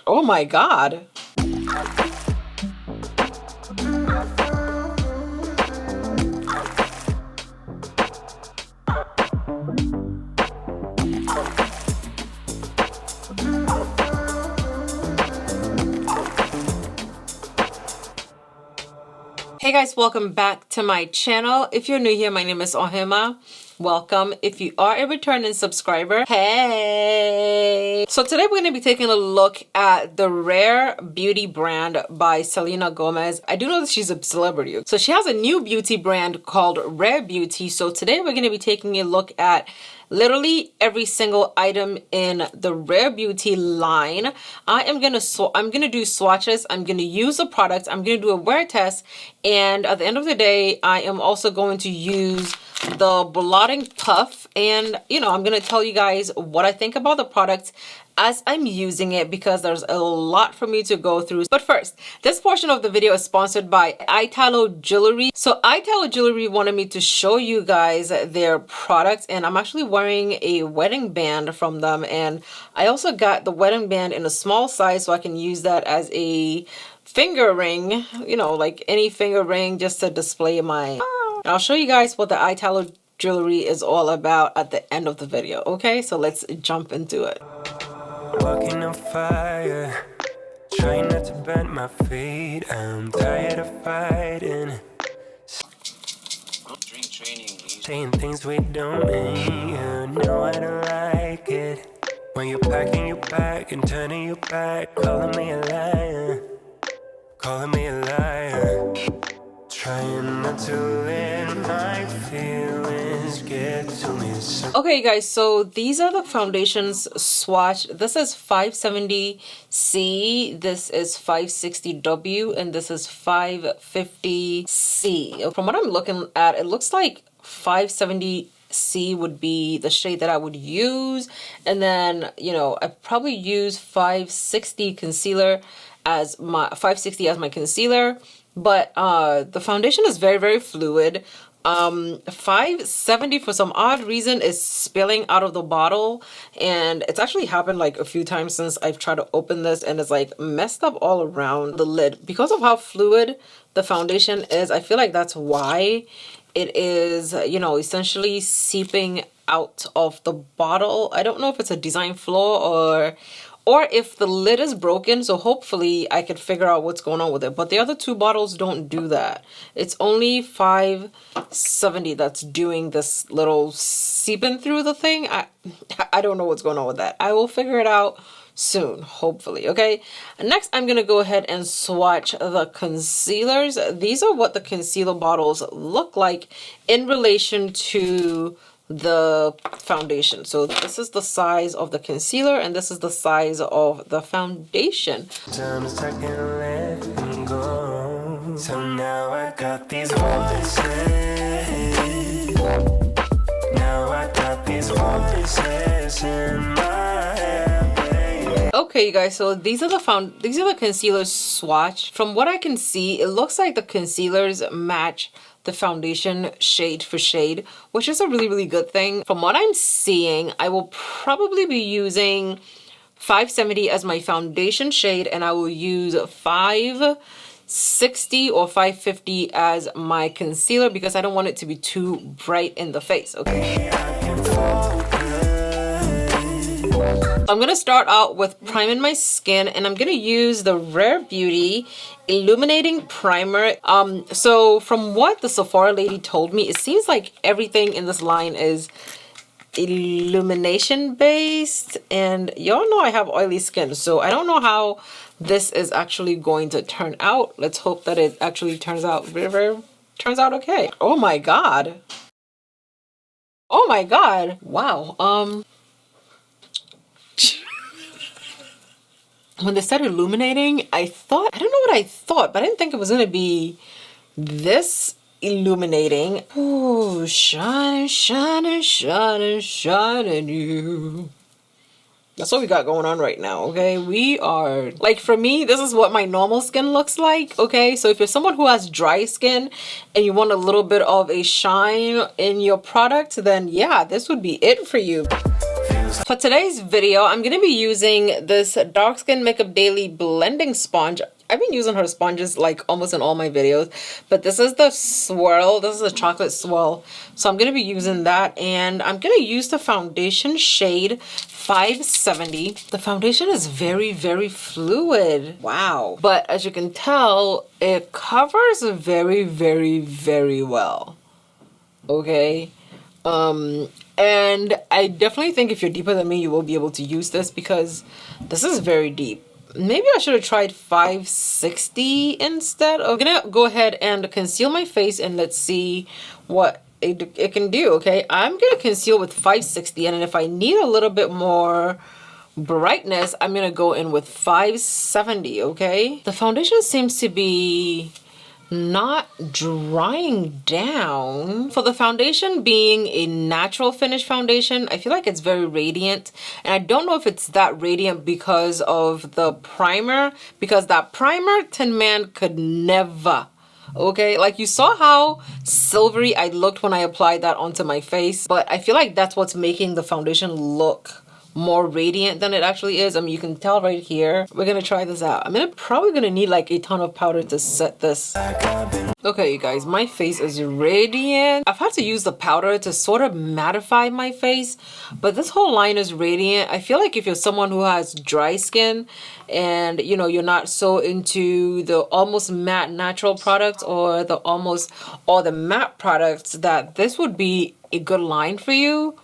Oh my God. Hey guys, welcome back to my channel. If you're new here, my name is Ohemaa. Welcome. If you are a returning subscriber, hey! So today we're going to be taking a look at the Rare Beauty brand by Selena Gomez. I do know that she's a celebrity. So she has a new beauty brand called Rare Beauty. So today we're going to be taking a look at literally every single item in the Rare Beauty line. I'm gonna do swatches. I'm gonna use the product. I'm gonna do a wear test, and at the end of the day, I am also going to use the blotting puff, and I'm gonna tell you guys what I think about the product as I'm using it, because there's a lot for me to go through. But first, this portion of the video is sponsored by Italo Jewelry. So Italo Jewelry wanted me to show you guys their products, and I'm actually wearing a wedding band from them, and I also got the wedding band in a small size so I can use that as a finger ring, like any finger ring, just to display my... And I'll show you guys what the Italo Jewelry is all about at the end of the video. Okay, so let's jump into it. Walking on fire, trying not to bend my feet. I'm tired of fighting, saying things we don't mean. You know I don't like it when you're packing your bag and turning your back, calling me a liar, calling me a liar. Trying not to let my feelings get to me. Okay guys, so these are the foundations swatch. This is 570C, this is 560W, and this is 550C. From what I'm looking at, it looks like 570C would be the shade that I would use, and then I probably use 560 concealer as my 560 as my concealer. But the foundation is very, very fluid. 570 for some odd reason is spilling out of the bottle, and it's actually happened like a few times since I've tried to open this, and it's like messed up all around the lid because of how fluid the foundation is. I feel like that's why it is, essentially seeping out of the bottle. I don't know if it's a design flaw or if the lid is broken, so hopefully I could figure out what's going on with it. But the other two bottles don't do that. It's only 570 that's doing this little seeping through the thing. I don't know what's going on with that. I will figure it out soon, hopefully. Okay, and next I'm gonna go ahead and swatch the concealers. These are what the concealer bottles look like in relation to the foundation. So this is the size of the concealer, and this is the size of the foundation. Sometimes I can let them go. So now I got these voices. Now I got these voices in my head, baby. Okay, you guys, so these are the concealer swatch. From what I can see, it looks like the concealers match the foundation shade for shade, which is a really, really good thing. From what I'm seeing, I will probably be using 570 as my foundation shade, and I will use 560 or 550 as my concealer because I don't want it to be too bright in the face. Okay, I'm gonna start out with priming my skin, and I'm gonna use the Rare Beauty Illuminating Primer. So from what the Sephora lady told me, it seems like everything in this line is illumination based, and y'all know I have oily skin, so I don't know how this is actually going to turn out. Let's hope that it actually turns out okay. Oh my God. Oh my God. Wow. When they started illuminating, I don't know what I thought, but I didn't think it was going to be this illuminating. Ooh, shining, shining, shining, shining you. That's what we got going on right now, okay? We are, like, for me, this is what my normal skin looks like, okay? So if you're someone who has dry skin and you want a little bit of a shine in your product, then yeah, this would be it for you. Feel For today's video, I'm going to be using this Dark Skin Makeup Daily Blending Sponge. I've been using her sponges like almost in all my videos, but this is the swirl. This is a chocolate swirl. So I'm going to be using that, and I'm going to use the foundation shade 570. The foundation is very, very fluid. Wow. But as you can tell, it covers very, very, very well. Okay. And I definitely think if you're deeper than me, you will be able to use this because this is very deep. Maybe I should have tried 560 instead. I'm gonna go ahead and conceal my face and let's see what it can do. Okay, I'm gonna conceal with 560, and if I need a little bit more brightness, I'm gonna go in with 570. Okay, the foundation seems to be not drying down. For the foundation being a natural finish foundation, I feel like it's very radiant, and I don't know if it's that radiant because of the primer, because that primer Tin Man could never. Okay, like you saw how silvery I looked when I applied that onto my face, but I feel like that's what's making the foundation look more radiant than it actually is. I mean, you can tell right here. We're gonna try this out. I'm probably gonna need like a ton of powder to set this. Okay, you guys, my face is radiant. I've had to use the powder to sort of mattify my face, but this whole line is radiant. I feel like if you're someone who has dry skin and you know you're not so into the almost matte natural products or the matte products, that this would be a good line for you.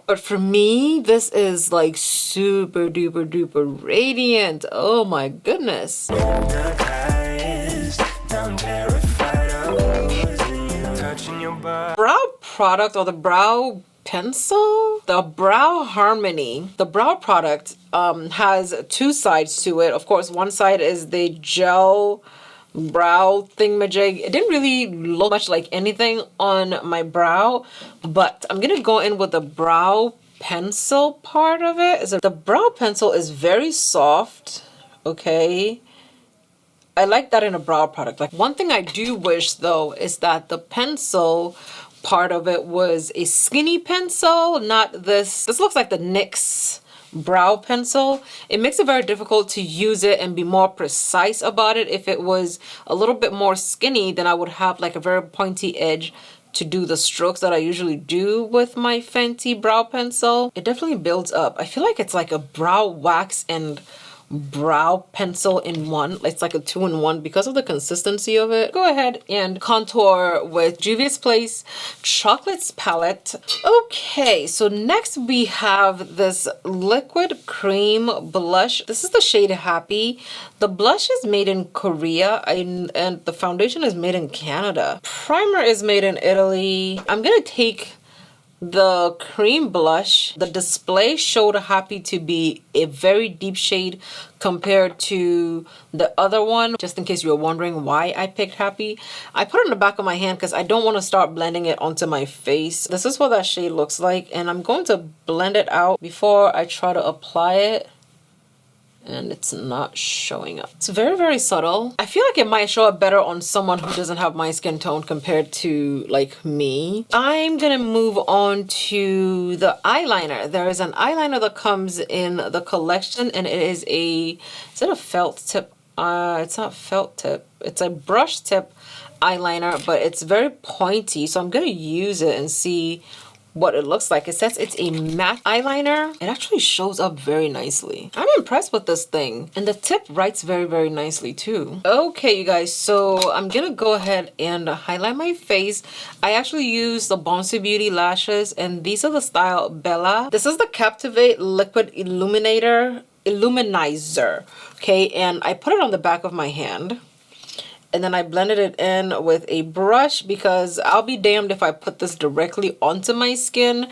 But for me, this is like super duper duper radiant. Oh my goodness. Brow product, or the brow pencil? The Brow Harmony. The brow product has two sides to it. Of course, one side is the gel brow thingamajig. It didn't really look much like anything on my brow, but I'm gonna go in with the brow pencil part of it. The brow pencil is very soft. Okay, I like that in a brow product. Like, one thing I do wish though is that the pencil part of it was a skinny pencil, not this. This looks like the NYX brow pencil. It makes it very difficult to use it and be more precise about it. If it was a little bit more skinny, then I would have like a very pointy edge to do the strokes that I usually do with my Fenty brow pencil. It definitely builds up. I feel like it's like a brow wax and brow pencil in one. It's like a 2-in-1 because of the consistency of it. Go ahead and contour with Juvia's Place Chocolates palette. Okay, so next we have this liquid cream blush. This is the shade Happy. The blush is made in Korea and the foundation is made in Canada. Primer is made in Italy. I'm gonna take the cream blush. The display showed Happy to be a very deep shade compared to the other one. Just in case you were wondering why I picked Happy, I put it in the back of my hand because I don't want to start blending it onto my face. This is what that shade looks like, and I'm going to blend it out before I try to apply it. And it's not showing up. It's very, very subtle. I feel like it might show up better on someone who doesn't have my skin tone compared to like me. I'm gonna move on to the eyeliner. There is an eyeliner that comes in the collection, and it is is it a felt tip? It's not felt tip. It's a brush tip eyeliner, but it's very pointy. So I'm gonna use it and see what it looks like. It says it's a matte eyeliner. It actually shows up very nicely. I'm impressed with this thing, and the tip writes very, very nicely too. Okay, you guys, so I'm gonna go ahead and highlight my face. I actually use the Bouncy Beauty lashes, and these are the style Bella. This is the Captivate Liquid Illuminizer. Okay, and I put it on the back of my hand, and then I blended it in with a brush because I'll be damned if I put this directly onto my skin.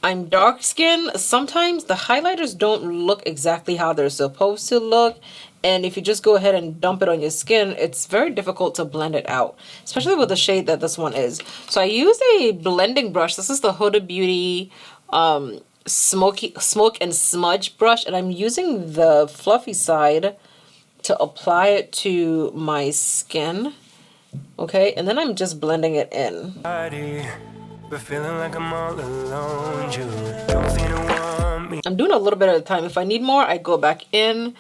I'm dark skinned. Sometimes the highlighters don't look exactly how they're supposed to look, and if you just go ahead and dump it on your skin, it's very difficult to blend it out, especially with the shade that this one is. So I used a blending brush. This is the Huda Beauty Smoke and Smudge brush, and I'm using the fluffy side to apply it to my skin. Okay, and then I'm just blending it in. But feeling like I'm all alone. You don't seem to want I'm doing a little bit at a time. If I need more, I go back in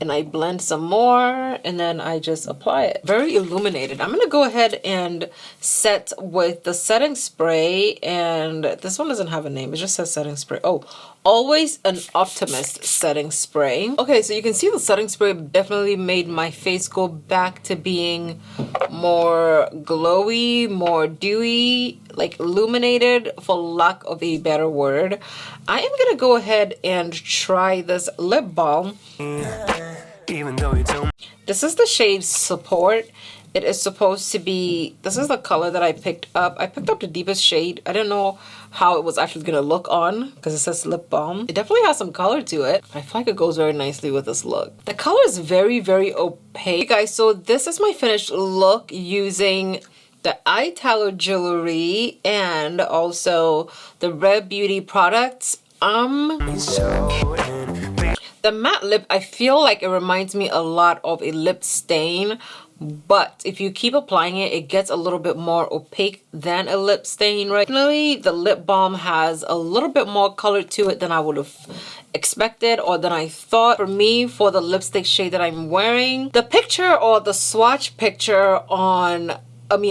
and I blend some more and then I just apply it. Very illuminated. I'm gonna go ahead and set with the setting spray, and this one doesn't have a name. It just says setting spray. Oh, Always an Optimist setting spray. Okay, so you can see the setting spray definitely made my face go back to being more glowy, more dewy, like illuminated, for lack of a better word. I am gonna go ahead and try this lip balm. Even though you don't. This is the shade Support. It is supposed to be, this is the color that I picked up. I picked up the deepest shade. I didn't know how it was actually gonna look on because it says lip balm. It definitely has some color to it. I feel like it goes very nicely with this look. The color is very, very opaque. Guys, so this is my finished look using the eye tallow jewelry and also the Rare Beauty products. The matte lip, I feel like it reminds me a lot of a lip stain, but if you keep applying it, it gets a little bit more opaque than a lip stain, right? Definitely, the lip balm has a little bit more color to it than I would have expected or than I thought. For me, for the lipstick shade that I'm wearing, the picture or the swatch picture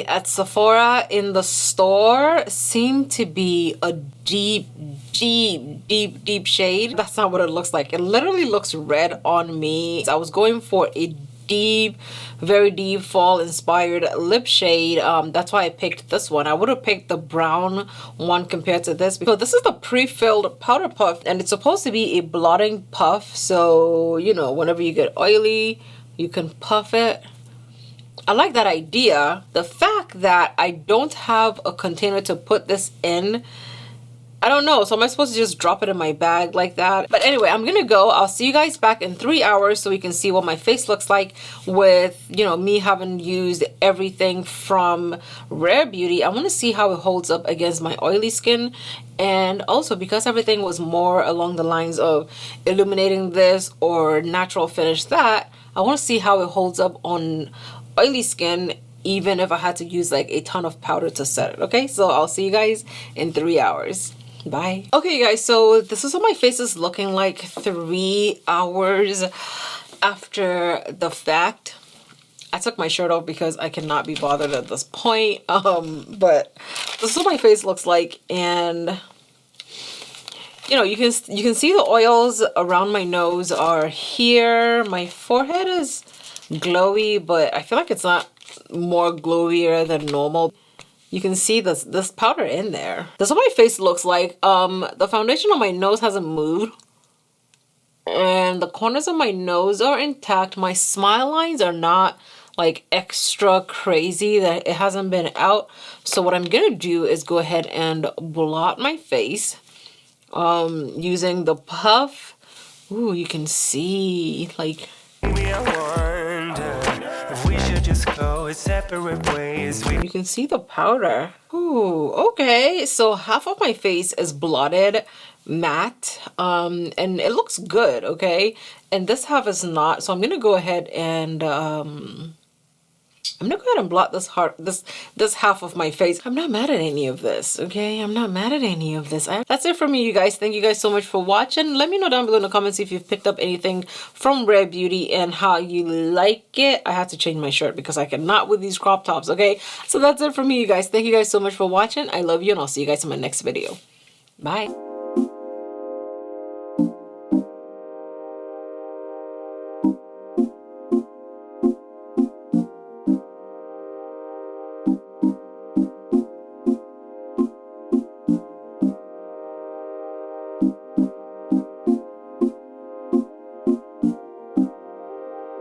at Sephora in the store seemed to be a deep shade. That's not what it looks like. It literally looks red on me. I was going for a deep, very deep fall inspired lip shade. That's why I picked this one. I would have picked the brown one compared to this because this is the pre-filled powder puff and it's supposed to be a blotting puff. So, you know, whenever you get oily, you can puff it. I like that idea. The fact that I don't have a container to put this in, I don't know. So am I supposed to just drop it in my bag like that? But anyway, I'm gonna go. I'll see you guys back in 3 hours so we can see what my face looks like with, you know, me having used everything from Rare Beauty. I want to see how it holds up against my oily skin. And also because everything was more along the lines of illuminating this or natural finish that, I want to see how it holds up on oily skin, even if I had to use like a ton of powder to set it. Okay, so I'll see you guys in 3 hours. Bye. Okay guys, so this is what my face is looking like 3 hours after the fact. I took my shirt off because I cannot be bothered at this point, but this is what my face looks like. And you know, you can see the oils around my nose are here. My forehead is glowy, but I feel like it's not more glowier than normal. You can see this powder in there. This is what my face looks like. The foundation on my nose hasn't moved. And the corners of my nose are intact. My smile lines are not like extra crazy, that it hasn't been out. So what I'm gonna do is go ahead and blot my face using the puff. Ooh, you can see like separate ways. You can see the powder. Ooh, okay. So half of my face is blotted matte, and it looks good, okay? And this half is not. So I'm gonna go ahead and blot this half of my face. I'm not mad at any of this, okay? I'm not mad at any of this. That's it for me, you guys. Thank you guys so much for watching. Let me know down below in the comments if you've picked up anything from Rare Beauty and how you like it. I have to change my shirt because I cannot with these crop tops, okay? So that's it for me, you guys. Thank you guys so much for watching. I love you, and I'll see you guys in my next video. Bye.